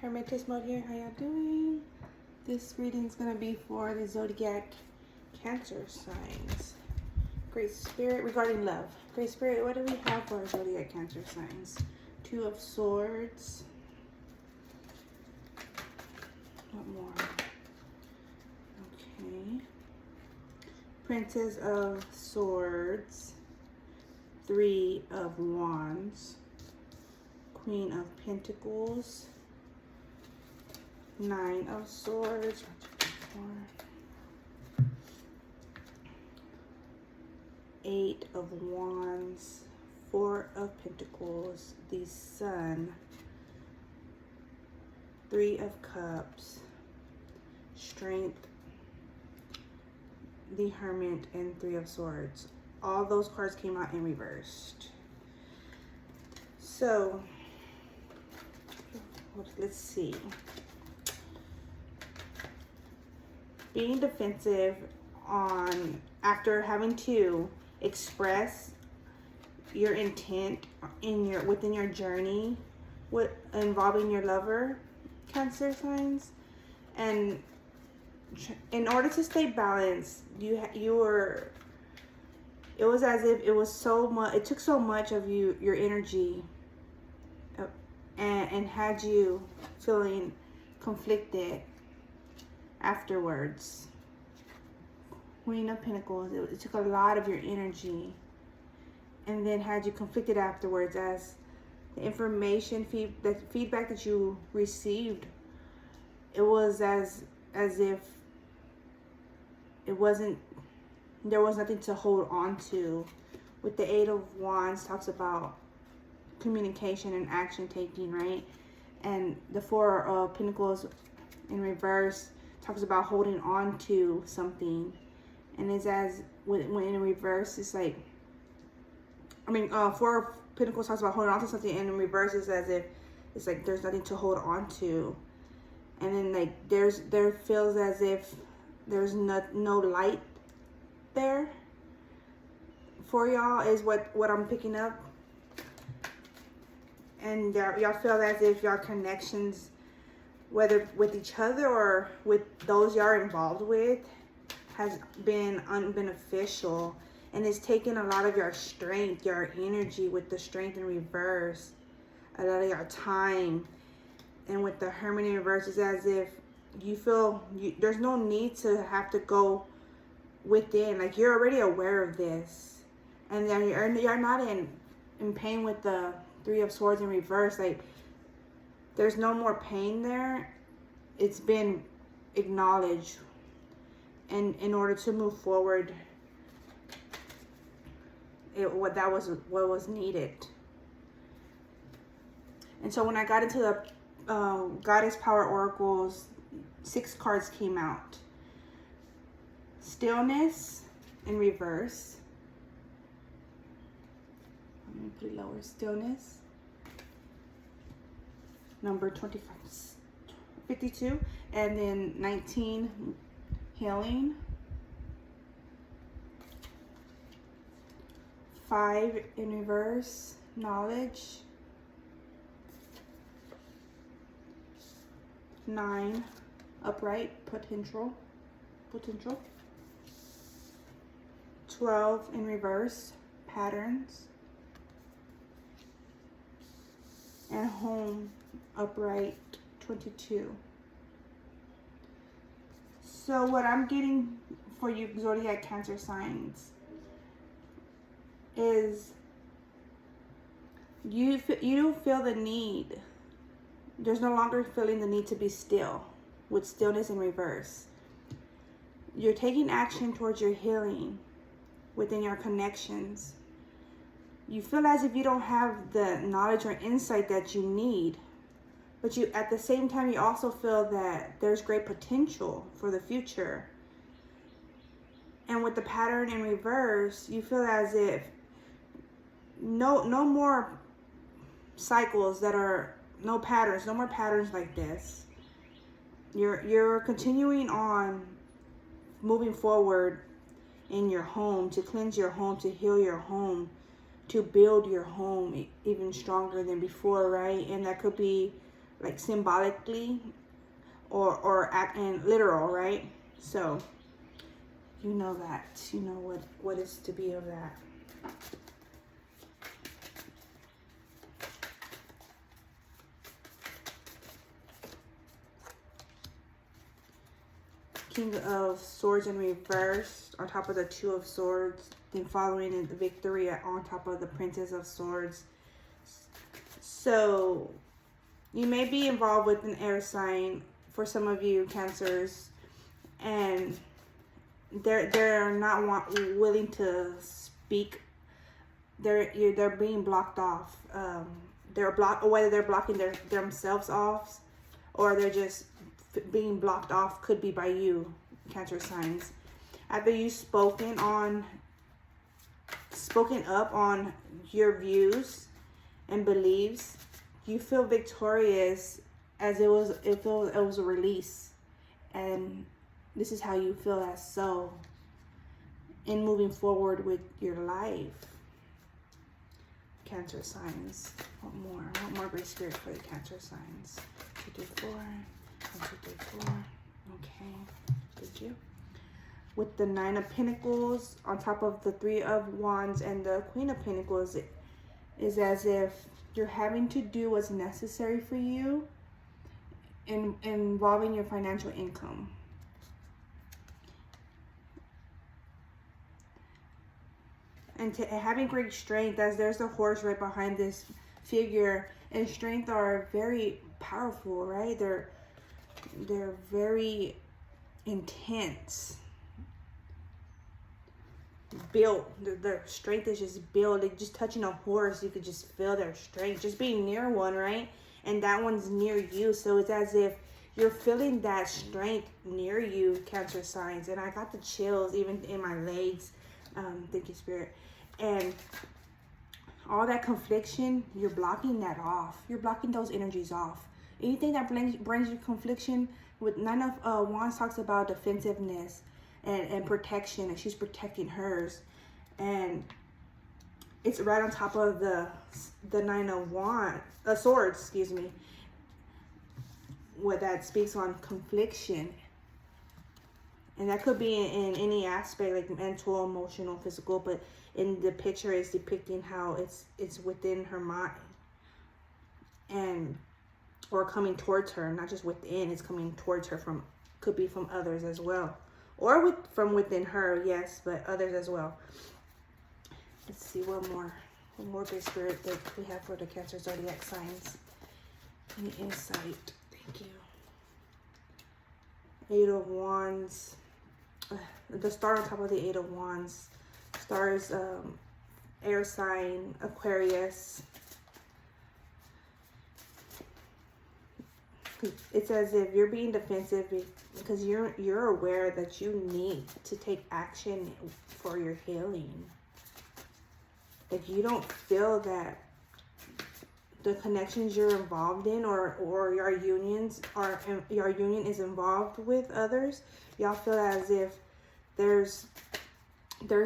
Hermetis mode here. How y'all doing? This reading is gonna be for the zodiac Cancer signs. Great Spirit regarding love. Great Spirit, what do we have for our zodiac Cancer signs? Two of Swords. What more? Okay. Princess of Swords. Three of Wands. Queen of Pentacles. Nine of Swords. 8 of Wands. 4 of Pentacles. The Sun. 3 of Cups. Strength. The Hermit, and 3 of Swords. All those cards came out in reversed. So, let's see. Being defensive after having to express your intent within your journey involving your lover, Cancer signs, and in order to stay balanced, it was as if it was so much. It took so much of your energy, and had you feeling conflicted afterwards. Queen of Pentacles, it took a lot of your energy, and then had you conflicted afterwards, as the information the feedback that you received, it was as if it wasn't, there was nothing to hold on to. With the 8 of Wands, talks about communication and action taking, right? And the 4 of Pentacles in reverse talks about holding on to something. And it's as when in reverse, it's like, 4 of Pentacles talks about holding on to something, and in reverse is as if it's like there's nothing to hold on to. And then like there feels as if there's no light there for y'all, is what I'm picking up. And y'all feel as if y'all connections, whether with each other or with those y'all involved with, has been unbeneficial, and it's taken a lot of your strength, your energy, with the Strength in reverse, a lot of your time. And with the Hermit in reverse, it's as if you feel there's no need to have to go within. Like, you're already aware of this, and then you're not in pain with the 3 of Swords in reverse. Like, there's no more pain there. It's been acknowledged, and in order to move forward, what was needed. And so when I got into the Goddess Power Oracles, 6 cards came out. Stillness in reverse. Let me put it lower. Stillness. Number 52. And then 19, healing. 5 in reverse, knowledge. 9, upright, potential. 12 in reverse, patterns. And home, upright, 22. So what I'm getting for you zodiac Cancer signs is you don't feel the need. There's no longer feeling the need to be still, with stillness in reverse. You're taking action towards your healing within your connections. You feel as if you don't have the knowledge or insight that you need, but at the same time, you also feel that there's great potential for the future. And with the pattern in reverse, you feel as if no more cycles that are, no more patterns like this. You're continuing on moving forward in your home, to cleanse your home, to heal your home, to build your home even stronger than before, right? And that could be like symbolically or and literal, right? So you know that. You know what is to be of that. King of Swords in reverse on top of the Two of Swords, then following in the victory on top of the Princess of Swords. So you may be involved with an air sign for some of you Cancers, and they're not willing to speak. They're being blocked off. Whether they're blocking themselves off, or they're just being blocked off. Could be by you, Cancer signs. After you've spoken up on your views and beliefs, you feel victorious, as it was a release, and this is how you feel as so in moving forward with your life, Cancer signs. What more Great Spirit for the Cancer signs? 2, 3, 4. 1, 2, 3, 4. Okay, did you? With the Nine of Pentacles on top of the Three of Wands and the Queen of Pentacles, it is as if you're having to do what's necessary for you involving your financial income. And having great strength, as there's a horse right behind this figure, and strength are very powerful, right? They're very intense, built. Their strength is just built. Like just touching a horse, you could just feel their strength. Just being near one, right? And that one's near you, so it's as if you're feeling that strength near you, Cancer signs. And I got the chills even in my legs. Thank you, Spirit. And all that confliction, you're blocking that off. You're blocking those energies off. Anything that brings you confliction, with Nine of Wands talks about defensiveness and protection, and she's protecting hers. And it's right on top of the Nine of Swords, excuse me, where that speaks on confliction. And that could be in any aspect, like mental, emotional, physical, but in the picture it's depicting how it's within her mind, and or coming towards her, not just within, it's coming towards her from, could be from others as well, or from within her, yes, but others as well. Let's see, one more Great Spirit that we have for the Cancer zodiac signs. Any insight? Thank you. 8 of Wands. The star on top of the 8 of Wands. Stars, air sign, Aquarius. It's as if you're being defensive because you're aware that you need to take action for your healing. Like you don't feel that the connections you're involved in, or your union is involved with others, y'all feel as if there's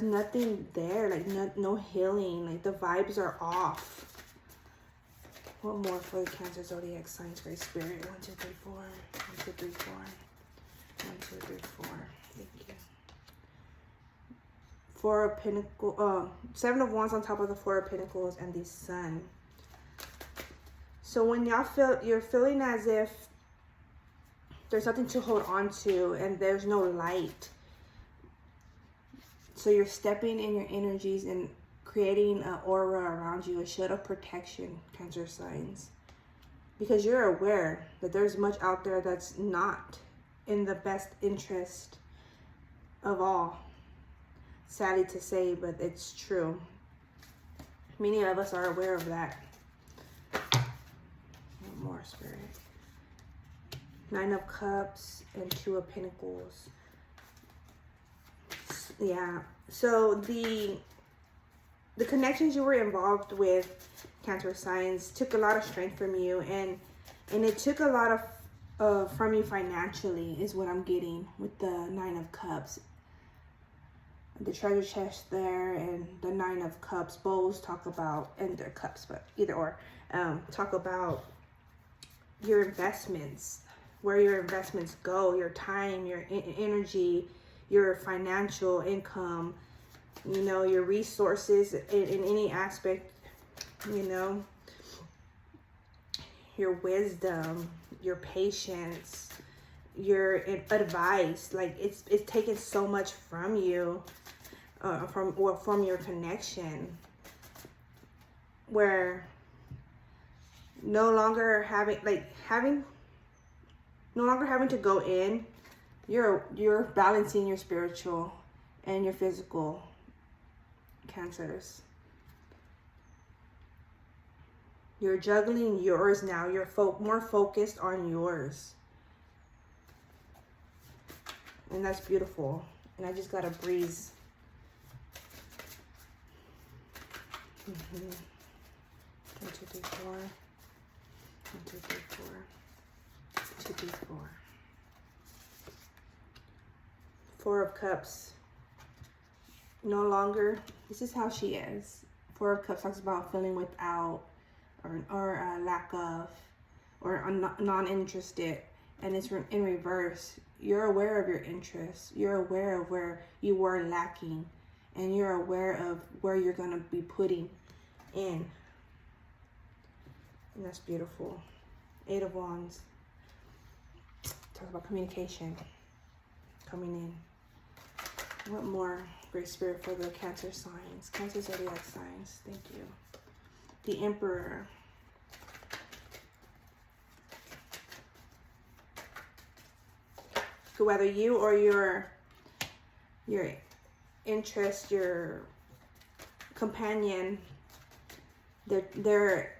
nothing there, like no healing, like the vibes are off. What more for the Cancer zodiac signs, Great Spirit? 1, 2, 3, 4. 1, 2, 3, 4. 1, 2, 3, 4. Thank you. 4 of Pentacles, 7 of Wands on top of the 4 of Pentacles and the Sun. So when you're feeling as if there's nothing to hold on to and there's no light. So you're stepping in your energies and creating an aura around you, a shield of protection, Cancer signs. Because you're aware that there's much out there that's not in the best interest of all. Sadly to say, but it's true. Many of us are aware of that. One more, Spirit. 9 of Cups and 2 of Pentacles. Yeah. So the connections you were involved with, Cancer signs, took a lot of strength from you, and it took a lot of from you financially, is what I'm getting with the 9 of Cups. The treasure chest there and the 9 of Cups, bowls talk about, and their cups, but either or, talk about your investments, where your investments go, your time, your energy, your financial income, you know, your resources in any aspect, you know, your wisdom, your patience, your advice. Like it's taken so much from you, from your connection, where no longer having to go in, you're balancing your spiritual and your physical, Cancers. You're juggling yours now. You're more focused on yours. And that's beautiful. And I just got a breeze. 1, 2, 3, 4. 1, 2, 3, 4. 2, 3, 4. 4 of Cups. No longer, this is how she is. 4 of Cups talks about feeling without, or lack of, or non-interested. And it's in reverse. You're aware of your interests. You're aware of where you were lacking. And you're aware of where you're going to be putting in. And that's beautiful. 8 of Wands. Talk about communication coming in. What more, Great Spirit, for the Cancer signs? Cancer zodiac signs. Thank you. The Emperor. So whether you or your interest, your companion, they're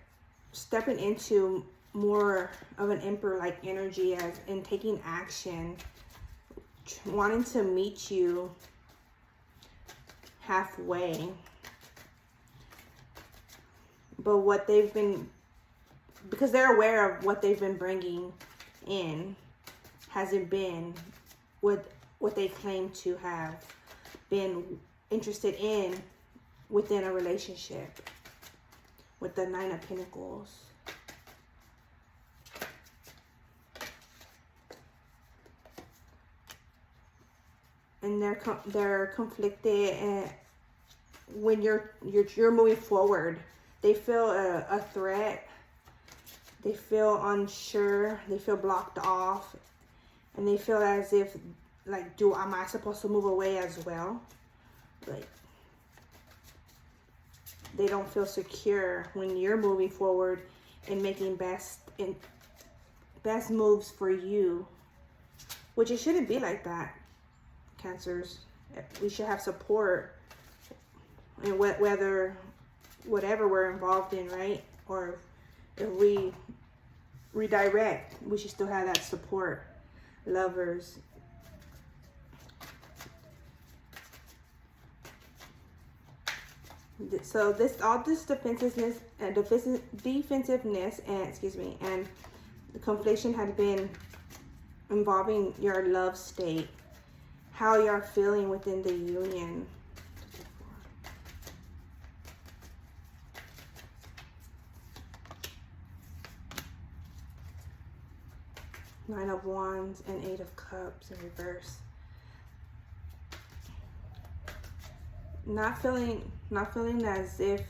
stepping into more of an Emperor-like energy, as in taking action, wanting to meet you halfway. But what they've been, because they're aware of what they've been bringing in, hasn't been what they claim to have been interested in within a relationship, with the 9 of Pentacles. And they're conflicted, and when you're moving forward, they feel a threat. They feel unsure. They feel blocked off, and they feel as if, like, am I supposed to move away as well? Like, they don't feel secure when you're moving forward and making best moves for you, which it shouldn't be like that, Cancers. We should have support, and whatever we're involved in, right? Or if we redirect, we should still have that support. Lovers. So all this defensiveness and defensiveness and the confliction had been involving your love state, how you're feeling within the union. Nine of Wands and 8 of Cups in reverse. Not feeling as if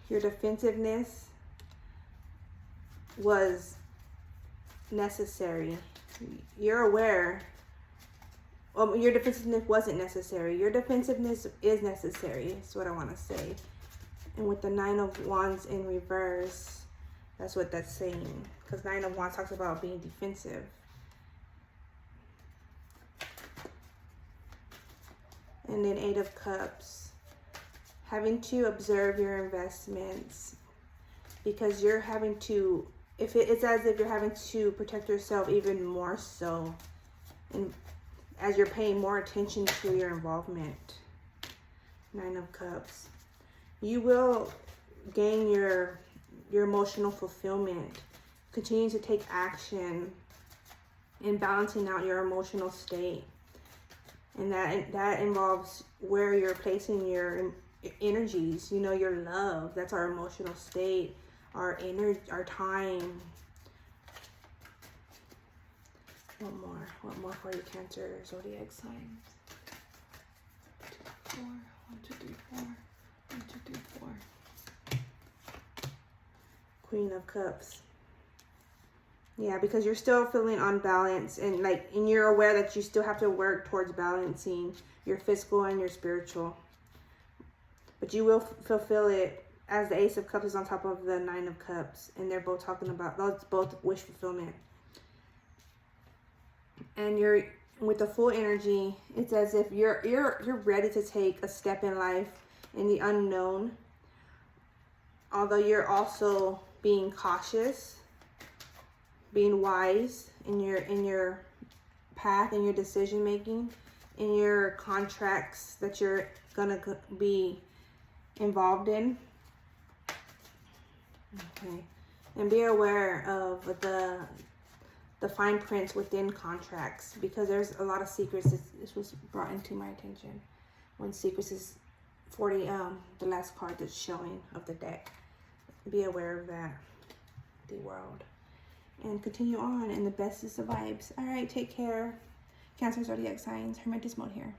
your defensiveness was necessary. You're aware. Your defensiveness wasn't necessary. Your defensiveness is necessary. That's what I want to say. And with the 9 of Wands in reverse, that's what that's saying. Because 9 of Wands talks about being defensive. And then 8 of Cups. Having to observe your investments. Because you're having to, it's as if you're having to protect yourself even more so. And as you're paying more attention to your involvement. 9 of Cups. You will gain your emotional fulfillment. Continue to take action in balancing out your emotional state. And that involves where you're placing your energies, you know, your love. That's our emotional state, our energy, our time. One more for you, Cancer zodiac signs. 2, 4, 1, 2, 3, 4, 1, 2, 3, 4. Queen of Cups. Yeah, because you're still feeling unbalanced, and you're aware that you still have to work towards balancing your physical and your spiritual. But you will fulfill it, as the Ace of Cups is on top of the Nine of Cups, and they're both talking about, that's both wish fulfillment. And you're with the full energy. It's as if you're ready to take a step in life in the unknown. Although you're also being cautious, being wise in your path, in your decision making, in your contracts that you're gonna be involved in. Okay, and be aware of the fine prints within contracts, because there's a lot of secrets. This was brought into my attention when Secrets is 40, the last card that's showing of the deck. Be aware of that, the world. And continue on in the bestest of vibes. All right, take care. Cancer zodiac signs, Hermetis mode here.